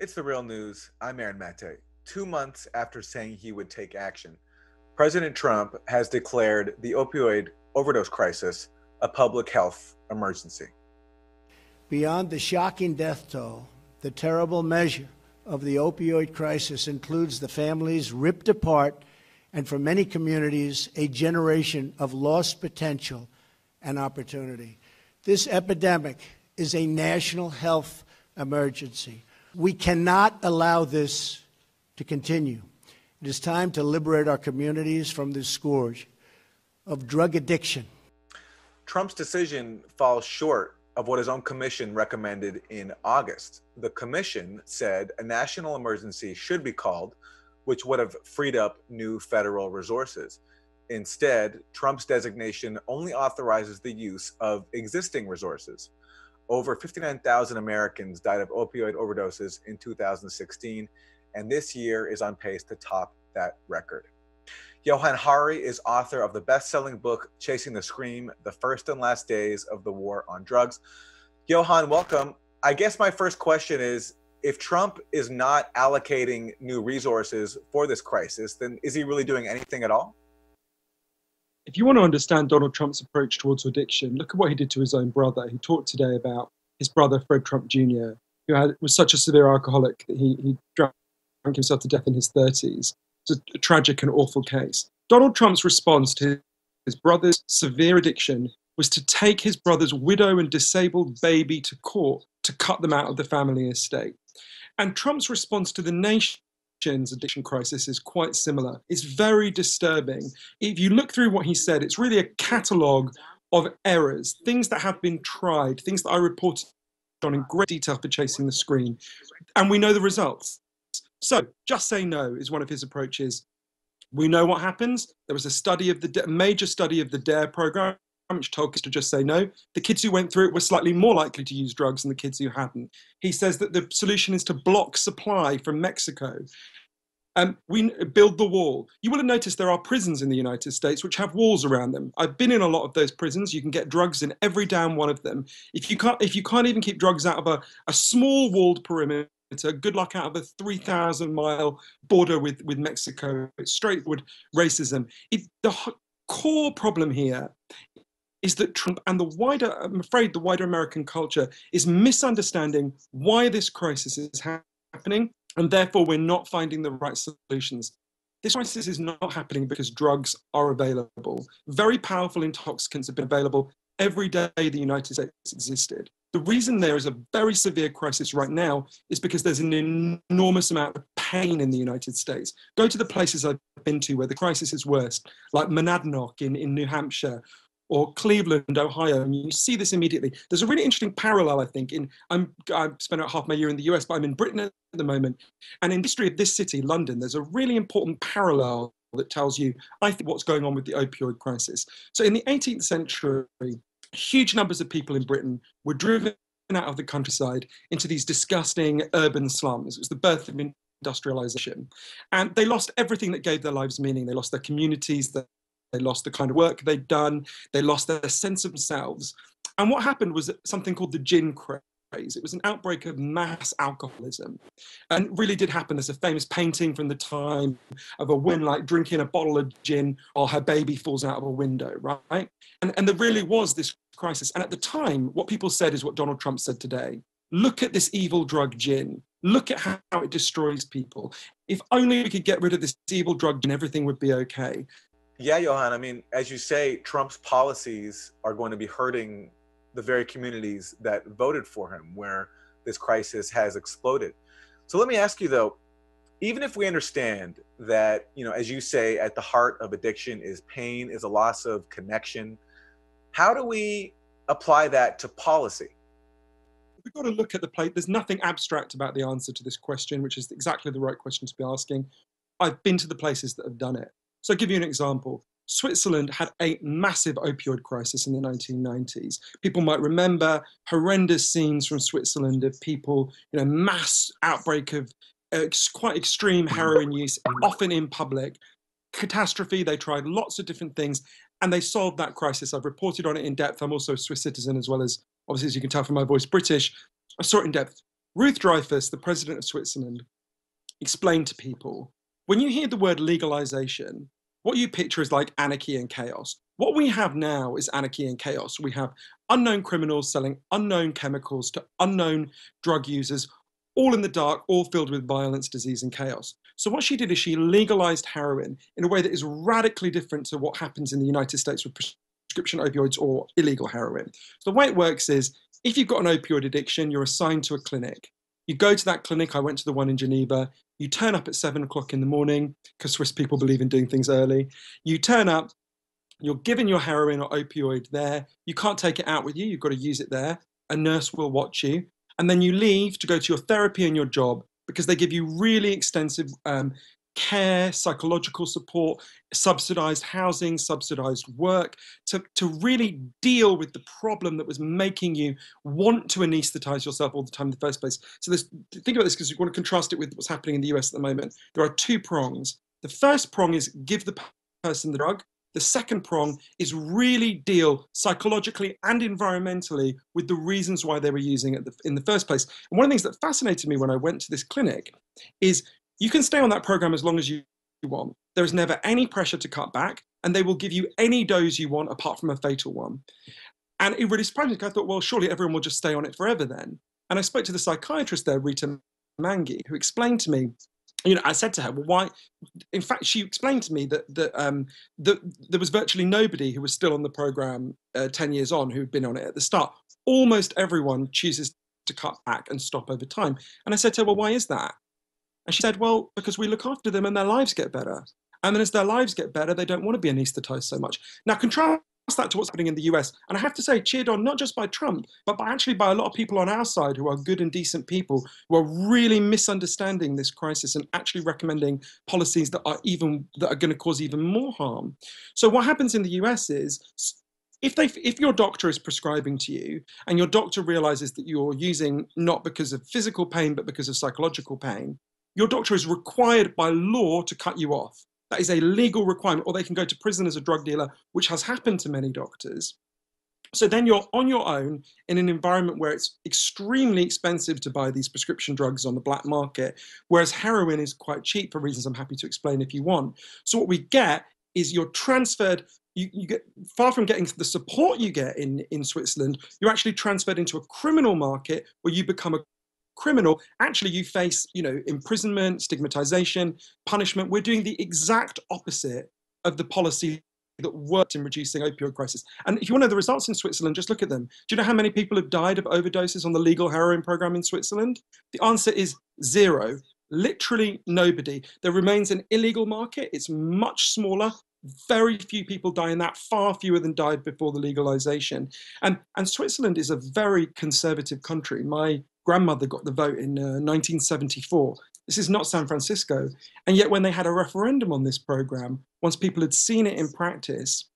It's the real news. I'm Aaron Mate. 2 months after saying he would take action, President Trump has declared the opioid overdose crisis a public health emergency. Beyond the shocking death toll, the terrible measure of the opioid crisis includes the families ripped apart and, for many communities, a generation of lost potential and opportunity. This epidemic is a national health emergency. We cannot allow this to continue. It is time to liberate our communities from this scourge of drug addiction. Trump's decision falls short of what his own commission recommended in August. The commission said a national emergency should be called, which would have freed up new federal resources. Instead, Trump's designation only authorizes the use of existing resources. Over 59,000 Americans died of opioid overdoses in 2016, and this year is on pace to top that record. Johann Hari is author of the best-selling book, Chasing the Scream, The First and Last Days of the War on Drugs. Johann, welcome. I guess my first question is, if Trump is not allocating new resources for this crisis, then is he really doing anything at all? If you want to understand Donald Trump's approach towards addiction, look at what he did to his own brother. He talked today about his brother, Fred Trump Jr., who was such a severe alcoholic that he drank himself to death in his 30s. It's a tragic and awful case. Donald Trump's response to his brother's severe addiction was to take his brother's widow and disabled baby to court to cut them out of the family estate. And Trump's response to the nation's addiction crisis is quite similar. It's very disturbing. If you look through what he said, it's really a catalogue of errors, things that have been tried, things that I reported on in great detail for Chasing the Screen. And we know the results. So just say no is one of his approaches. We know what happens. There was a study of a major study of the DARE program, which told us to just say no. The kids who went through it were slightly more likely to use drugs than the kids who hadn't. He says that the solution is to block supply from Mexico. We build the wall. You will have noticed there are prisons in the United States which have walls around them. I've been in a lot of those prisons. You can get drugs in every damn one of them. If you can't even keep drugs out of a small walled perimeter, good luck out of a 3,000-mile border with Mexico. It's straightforward racism. The core problem here is that Trump and I'm afraid the wider American culture is misunderstanding why this crisis is happening, and therefore we're not finding the right solutions. This crisis is not happening because drugs are available. Very powerful intoxicants have been available every day the United States existed. The reason there is a very severe crisis right now is because there's an enormous amount of pain in the United States. Go to the places I've been to where the crisis is worst, like Monadnock in New Hampshire, or Cleveland, Ohio, and you see this immediately. There's a really interesting parallel, I think. I've spent about half my year in the US, but I'm in Britain at the moment. And in the history of this city, London, there's a really important parallel that tells you, I think, what's going on with the opioid crisis. So in the 18th century, huge numbers of people in Britain were driven out of the countryside into these disgusting urban slums. It was the birth of industrialization. And they lost everything that gave their lives meaning. They lost their communities, they lost the kind of work they'd done. They lost their sense of themselves. And what happened was something called the gin craze. It was an outbreak of mass alcoholism. And it really did happen. There's a famous painting from the time of a woman like drinking a bottle of gin while her baby falls out of a window, right? And there really was this crisis. And at the time, what people said is what Donald Trump said today. Look at this evil drug gin. Look at how it destroys people. If only we could get rid of this evil drug gin, everything would be okay. Yeah, Johann, I mean, as you say, Trump's policies are going to be hurting the very communities that voted for him, where this crisis has exploded. So let me ask you, though, even if we understand that, as you say, at the heart of addiction is pain, is a loss of connection, how do we apply that to policy? We've got to look at the plate. There's nothing abstract about the answer to this question, which is exactly the right question to be asking. I've been to the places that have done it. So I'll give you an example. Switzerland had a massive opioid crisis in the 1990s. People might remember horrendous scenes from Switzerland of people, mass outbreak of quite extreme heroin use, often in public. Catastrophe. They tried lots of different things and they solved that crisis. I've reported on it in depth. I'm also a Swiss citizen as well as, obviously, as you can tell from my voice, British. I saw it in depth. Ruth Dreyfus, the president of Switzerland, explained to people, when you hear the word legalization, what you picture is like anarchy and chaos. What we have now is anarchy and chaos. We have unknown criminals selling unknown chemicals to unknown drug users, all in the dark, all filled with violence, disease, and chaos. So what she did is she legalized heroin in a way that is radically different to what happens in the United States with prescription opioids or illegal heroin. So the way it works is, if you've got an opioid addiction, you're assigned to a clinic. You go to that clinic. I went to the one in Geneva. You turn up at 7 o'clock in the morning, because Swiss people believe in doing things early. You turn up, you're given your heroin or opioid there. You can't take it out with you. You've got to use it there. A nurse will watch you. And then you leave to go to your therapy and your job, because they give you really extensive care, psychological support, subsidized housing, subsidized work to really deal with the problem that was making you want to anesthetize yourself all the time in the first place. So think about this, because you want to contrast it with what's happening in the US at the moment. There are two prongs. The first prong is give the person the drug. The second prong is really deal psychologically and environmentally with the reasons why they were using it in the first place. And one of the things that fascinated me when I went to this clinic is you can stay on that program as long as you want. There is never any pressure to cut back, and they will give you any dose you want apart from a fatal one. And it really surprised me, because I thought, well, surely everyone will just stay on it forever then. And I spoke to the psychiatrist there, Rita Mangi, who explained to me, I said to her, well, why? In fact, she explained to me that there was virtually nobody who was still on the program 10 years on who'd been on it at the start. Almost everyone chooses to cut back and stop over time. And I said to her, well, why is that? And she said, well, because we look after them and their lives get better. And then as their lives get better, they don't want to be anesthetized so much. Now, contrast that to what's happening in the US. And I have to say, cheered on not just by Trump, but actually by a lot of people on our side who are good and decent people who are really misunderstanding this crisis and actually recommending policies that are going to cause even more harm. So what happens in the US is, if your doctor is prescribing to you and your doctor realizes that you're using not because of physical pain, but because of psychological pain, your doctor is required by law to cut you off. That is a legal requirement, or they can go to prison as a drug dealer, which has happened to many doctors. So then you're on your own in an environment where it's extremely expensive to buy these prescription drugs on the black market, whereas heroin is quite cheap for reasons I'm happy to explain if you want. So what we get is you're transferred, you get, far from getting the support you get in Switzerland, you're actually transferred into a criminal market where you become a criminal. Actually, you face, imprisonment, stigmatization, punishment. We're doing the exact opposite of the policy that worked in reducing opioid crisis. And if you want to know the results in Switzerland, just look at them. Do you know how many people have died of overdoses on the legal heroin program in Switzerland? The answer is zero. Literally nobody. There remains an illegal market. It's much smaller. Very few people die in that, far fewer than died before the legalization. And Switzerland is a very conservative country. My grandmother got the vote in 1974. This is not San Francisco. And yet when they had a referendum on this program, once people had seen it in practice,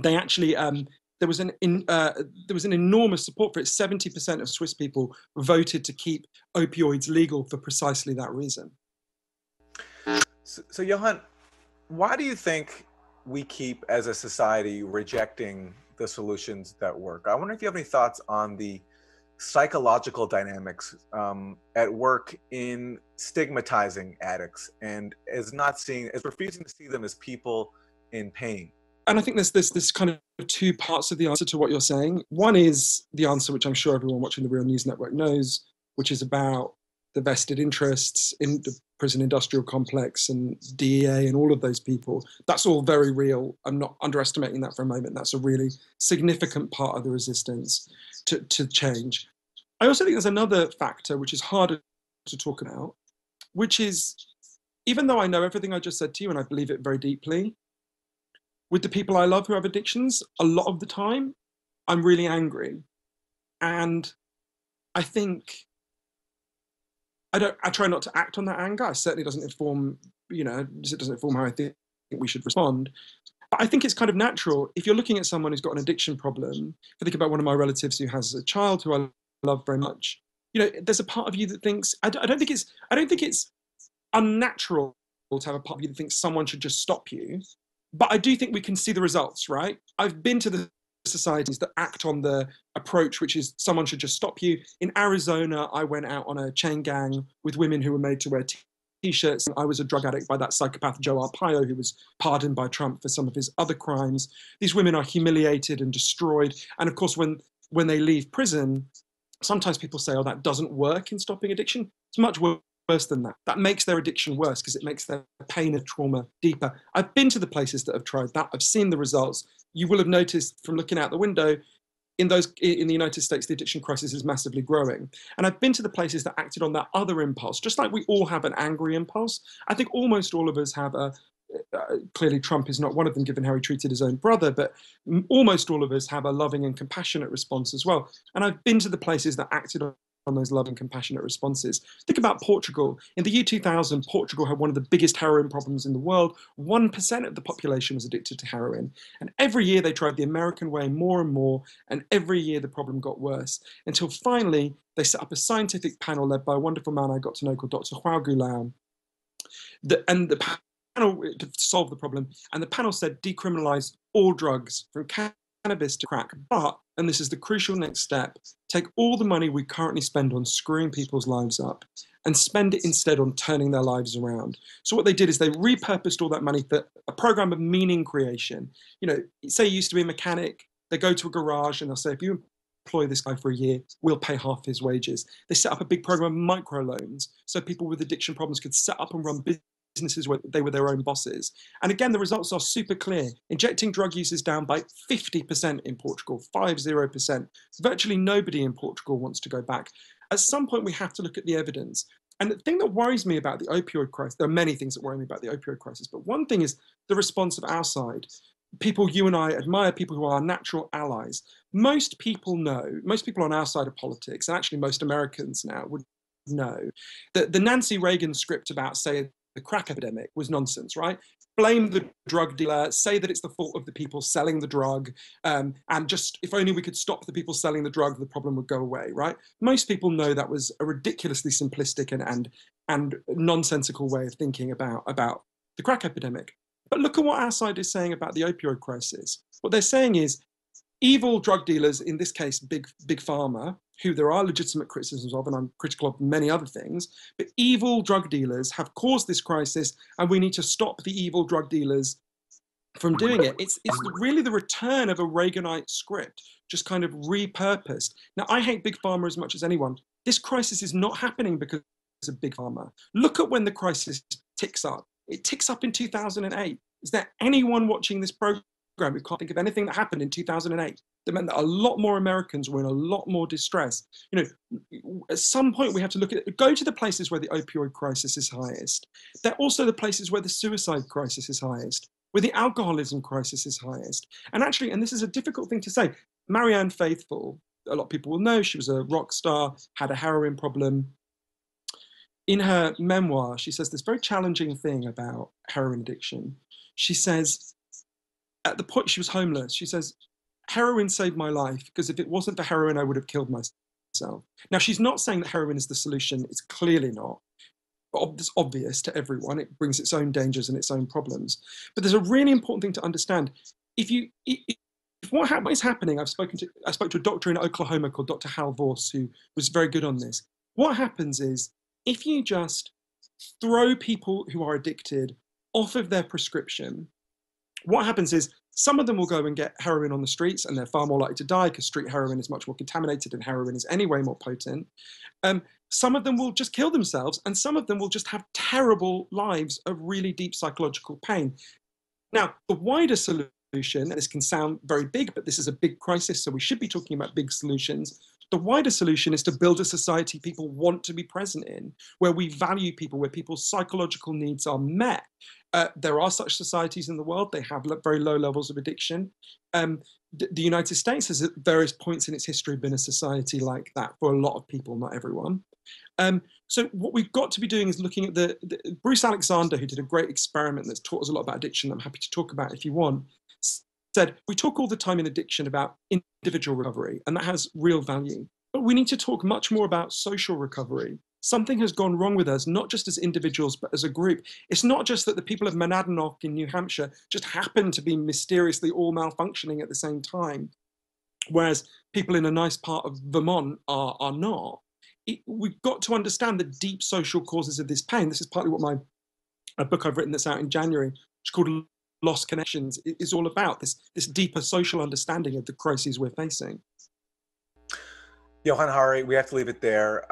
they actually, there was an enormous support for it. 70% of Swiss people voted to keep opioids legal for precisely that reason. So Johann, why do you think we keep, as a society, rejecting the solutions that work? I wonder if you have any thoughts on the psychological dynamics at work in stigmatizing addicts and as refusing to see them as people in pain. And I think there's this kind of two parts of the answer to what you're saying. One is the answer, which I'm sure everyone watching the Real News Network knows, which is about the vested interests in the prison industrial complex and DEA and all of those people. That's all very real. I'm not underestimating that for a moment. That's a really significant part of the resistance to change. I also think there's another factor which is harder to talk about, which is, even though I know everything I just said to you and I believe it very deeply, with the people I love who have addictions, a lot of the time, I'm really angry. And I think I try not to act on that anger. It certainly doesn't inform, it doesn't inform how I think we should respond. But I think it's kind of natural. If you're looking at someone who's got an addiction problem, if I think about one of my relatives who has a child who I love very much, there's a part of you that thinks, I don't think it's unnatural to have a part of you that thinks someone should just stop you. But I do think we can see the results, right? I've been to the societies that act on the approach, which is someone should just stop you. In Arizona, I went out on a chain gang with women who were made to wear T-shirts. I was a drug addict by that psychopath Joe Arpaio, who was pardoned by Trump for some of his other crimes. These women are humiliated and destroyed. And of course, when they leave prison, sometimes people say, oh, that doesn't work in stopping addiction. It's much worse than that. That makes their addiction worse because it makes their pain and trauma deeper. I've been to the places that have tried that. I've seen the results. You will have noticed from looking out the window, in the United States, the addiction crisis is massively growing. And I've been to the places that acted on that other impulse, just like we all have an angry impulse. I think almost all of us have clearly Trump is not one of them, given how he treated his own brother, but almost all of us have a loving and compassionate response as well. And I've been to the places that acted on those loving, compassionate responses. Think about Portugal. In the year 2000, Portugal had one of the biggest heroin problems in the world. 1% of the population was addicted to heroin. And every year they tried the American way more and more, and every year the problem got worse, until finally they set up a scientific panel led by a wonderful man I got to know called Dr. João Goulão. And the panel to solve the problem, and the panel said decriminalize all drugs from cannabis to crack, but, and this is the crucial next step, take all the money we currently spend on screwing people's lives up and spend it instead on turning their lives around. So what they did is they repurposed all that money for a program of meaning creation. You know, say you used to be a mechanic, they go to a garage and they'll say, if you employ this guy for a year, we'll pay half his wages. They set up a big program of microloans so people with addiction problems could set up and run businesses where they were their own bosses. And again, the results are super clear. Injecting drug use is down by 50% in Portugal, 50%. Virtually nobody in Portugal wants to go back. At some point, we have to look at the evidence. And the thing that worries me about the opioid crisis, there are many things that worry me about the opioid crisis, but one thing is the response of our side. People you and I admire, people who are our natural allies. Most people know, most people on our side of politics, and actually most Americans now would know, that the Nancy Reagan script about, say, the crack epidemic was nonsense, right? Blame the drug dealer, say that it's the fault of the people selling the drug, and just, if only we could stop the people selling the drug, the problem would go away, right? Most people know that was a ridiculously simplistic and nonsensical way of thinking about the crack epidemic. But look at what our side is saying about the opioid crisis. What they're saying is evil drug dealers, in this case, big pharma, who there are legitimate criticisms of, and I'm critical of many other things, but evil drug dealers have caused this crisis, and we need to stop the evil drug dealers from doing it. It's really the return of a Reaganite script, just kind of repurposed. Now, I hate big pharma as much as anyone. This crisis is not happening because of big pharma. Look at when the crisis ticks up. It ticks up in 2008. Is there anyone watching this program who can't think of anything that happened in 2008 that meant that a lot more Americans were in a lot more distress? You know, at some point we have to look at it. Go to the places where the opioid crisis is highest. They're also the places where the suicide crisis is highest, where the alcoholism crisis is highest. And actually, and this is a difficult thing to say, Marianne Faithfull, a lot of people will know, she was a rock star, had a heroin problem. In her memoir, she says this very challenging thing about heroin addiction. She says, at the point she was homeless, she says, heroin saved my life because if it wasn't for heroin, I would have killed myself. Now, she's not saying that heroin is the solution. It's clearly not. It's obvious to everyone. It brings its own dangers and its own problems. But there's a really important thing to understand. If what is happening, I spoke to a doctor in Oklahoma called Dr. Hal Voss, who was very good on this. What happens is, if you just throw people who are addicted off of their prescription, what happens is some of them will go and get heroin on the streets, and they're far more likely to die because street heroin is much more contaminated and heroin is anyway more potent. Some of them will just kill themselves, and some of them will just have terrible lives of really deep psychological pain. Now, the wider solution, and this can sound very big, but this is a big crisis, so we should be talking about big solutions. The wider solution is to build a society people want to be present in, where we value people, where people's psychological needs are met. There are such societies in the world. They have very low levels of addiction. The United States has at various points in its history been a society like that for a lot of people, not everyone. So what we've got to be doing is looking at the Bruce Alexander, who did a great experiment that's taught us a lot about addiction, I'm happy to talk about if you want, said, we talk all the time in addiction about individual recovery, and that has real value. But we need to talk much more about social recovery. Something has gone wrong with us, not just as individuals, but as a group. It's not just that the people of Monadnock in New Hampshire just happen to be mysteriously all malfunctioning at the same time. whereas people in a nice part of Vermont are not. We've got to understand the deep social causes of this pain. This is partly what a book I've written that's out in January, which is called Lost Connections, is all about, this deeper social understanding of the crises we're facing. Johann Hari, we have to leave it there.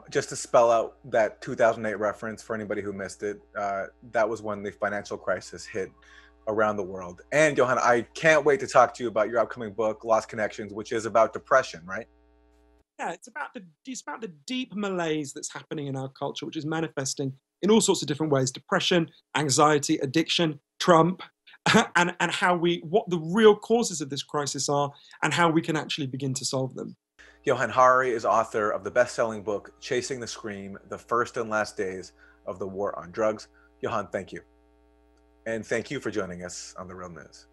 Just to spell out that 2008 reference for anybody who missed it, that was when the financial crisis hit around the world. And Johann, I can't wait to talk to you about your upcoming book, Lost Connections, which is about depression, right? Yeah, it's about the deep malaise that's happening in our culture, which is manifesting in all sorts of different ways: depression, anxiety, addiction, Trump, and what the real causes of this crisis are, and how we can actually begin to solve them. Johann Hari is author of the best-selling book, Chasing the Scream, The First and Last Days of the War on Drugs. Johann, thank you. And thank you for joining us on The Real News.